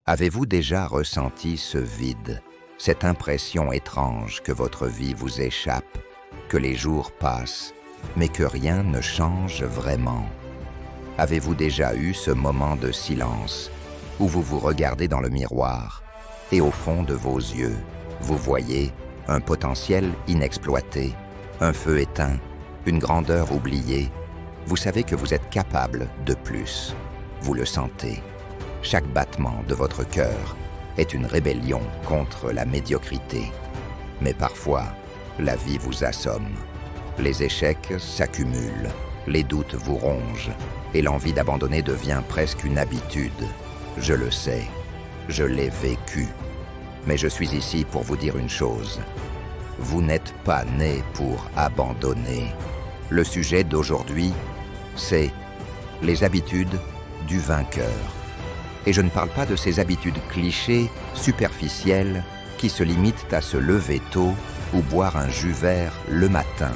Avez-vous déjà ressenti ce vide, cette impression étrange que votre vie vous échappe, que les jours passent, mais que rien ne change vraiment? Avez-vous déjà eu ce moment de silence où vous vous regardez dans le miroir et au fond de vos yeux, vous voyez un potentiel inexploité, un feu éteint, une grandeur oubliée? Vous savez que vous êtes capable de plus. Vous le sentez. Chaque battement de votre cœur est une rébellion contre la médiocrité. Mais parfois, la vie vous assomme. Les échecs s'accumulent, les doutes vous rongent, et l'envie d'abandonner devient presque une habitude. Je le sais, je l'ai vécu. Mais je suis ici pour vous dire une chose. Vous n'êtes pas né pour abandonner. Le sujet d'aujourd'hui, c'est les habitudes du vainqueur. Et je ne parle pas de ces habitudes clichés, superficielles, qui se limitent à se lever tôt ou boire un jus vert le matin.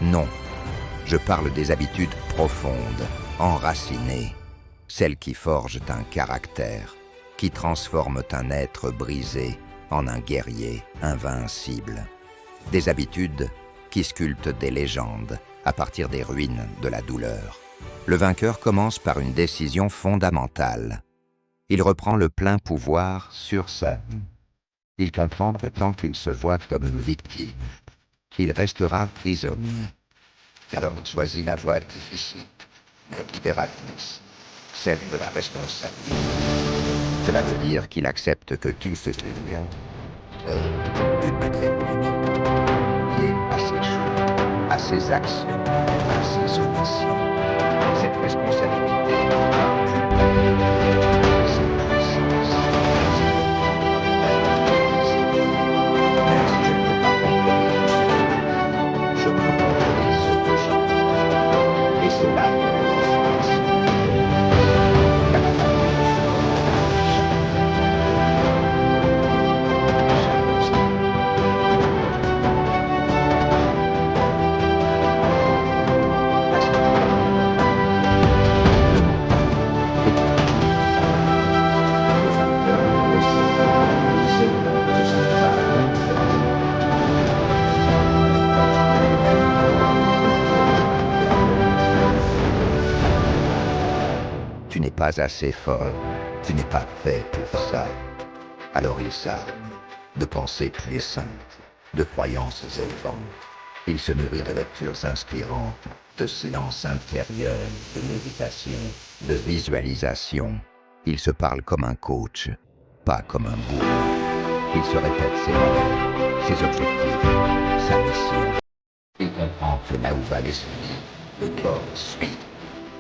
Non, je parle des habitudes profondes, enracinées, celles qui forgent un caractère, qui transforment un être brisé en un guerrier invincible. Des habitudes qui sculptent des légendes à partir des ruines de la douleur. Le vainqueur commence par une décision fondamentale. Il reprend le plein pouvoir sur sa vie. Il comprend que tant qu'il se voit comme une victime, qu'il restera prisonnier. Alors il choisit la voie difficile, la libératrice, celle de la responsabilité. Cela veut dire qu'il accepte que tout se devient lié à ses choix, à ses actions, à ses omissions. Cette responsabilité Tu n'es pas assez fort, tu n'es pas fait pour ça. Alors il s'arme de pensées puissantes, de croyances élevantes. Il se nourrit de lectures inspirantes, de silence intérieur, de méditation, de visualisation. Il se parle comme un coach, pas comme un bourreau. Il se répète ses valeurs, ses objectifs, sa mission. Il comprend que là où va l'esprit, le corps suit.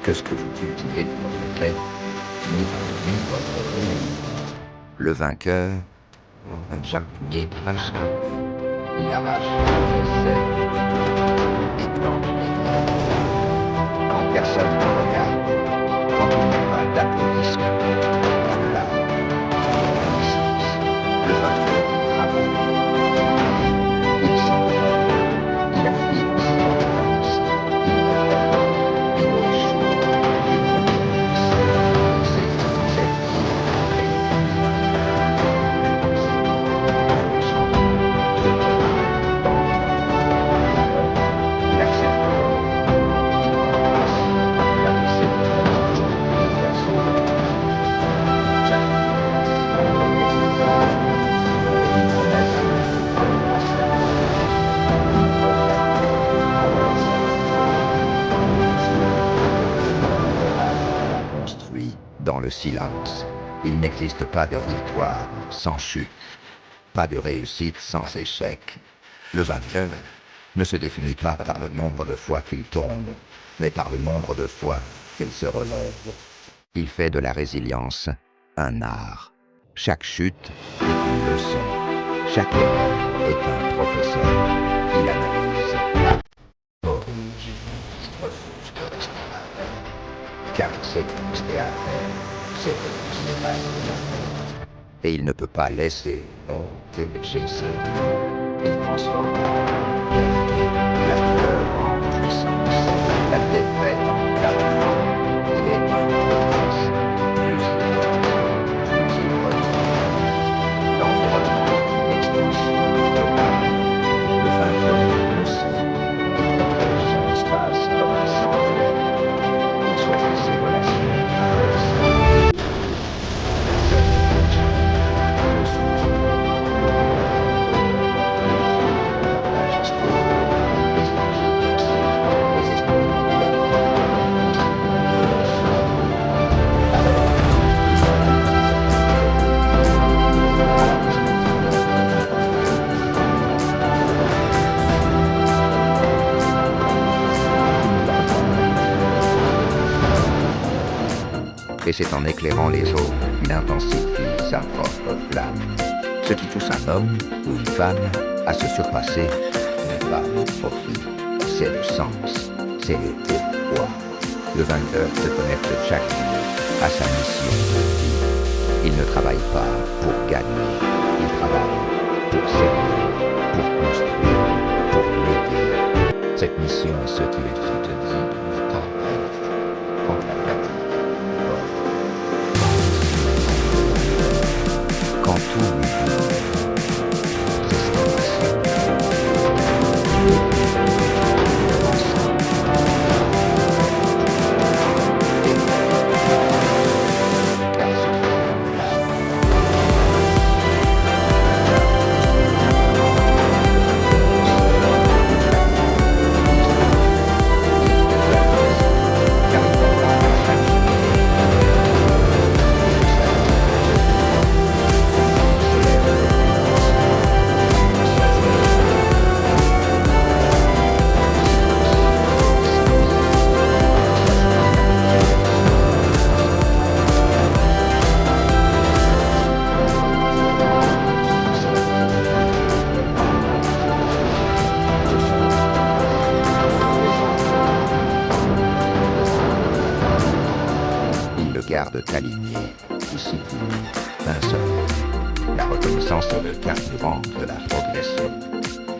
Que ce que vous cultivez de votre tête, ni votre vie. Le vainqueur, un jardinier prince, il arrache les essais, et plante les graines. Quand personne ne regarde, quand il n'y a pas d'applaudissements, là, le vainqueur travaille. Il s'entraîne, il affirme ses croyances, il répète, il échoue. Dans le silence, il n'existe pas de victoire sans chute, pas de réussite sans échec. Le vainqueur ne se définit pas par le nombre de fois qu'il tombe, mais par le nombre de fois qu'il se relève. Il fait de la résilience un art. Chaque chute est une leçon, chaque erreur est un professeur. Il analyse, corrige, refuse de rester à terre, car c'est ce à faire. C'est pas et il ne peut pas laisser chez ce il transforme la peur en puissance, la défaite en caractère. Il est un prince, plus il c'est en éclairant les autres qu'il intensifie sa propre flamme. Ce qui pousse un homme ou une femme à se surpasser n'est pas le profit, c'est le sens, c'est le pourquoi. Le vainqueur se connecte chaque jour à sa mission de vie. Il ne travaille pas pour gagner, il travaille pour servir, pour construire, pour m'aider. Cette mission est ce qui est fait de vivre en rêve, quand la fatigue vole. Quand tout lui dit, c'est sa mission. Garde aligné, discipliné, d'un seul. La reconnaissance est le carburant de la progression.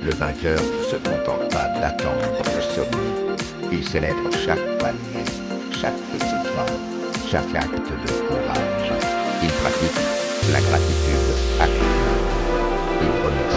Le vainqueur ne se contente pas d'attendre le sommet. Il célèbre chaque palier, chaque petit pas, chaque acte de courage. Il pratique la gratitude active. Il remet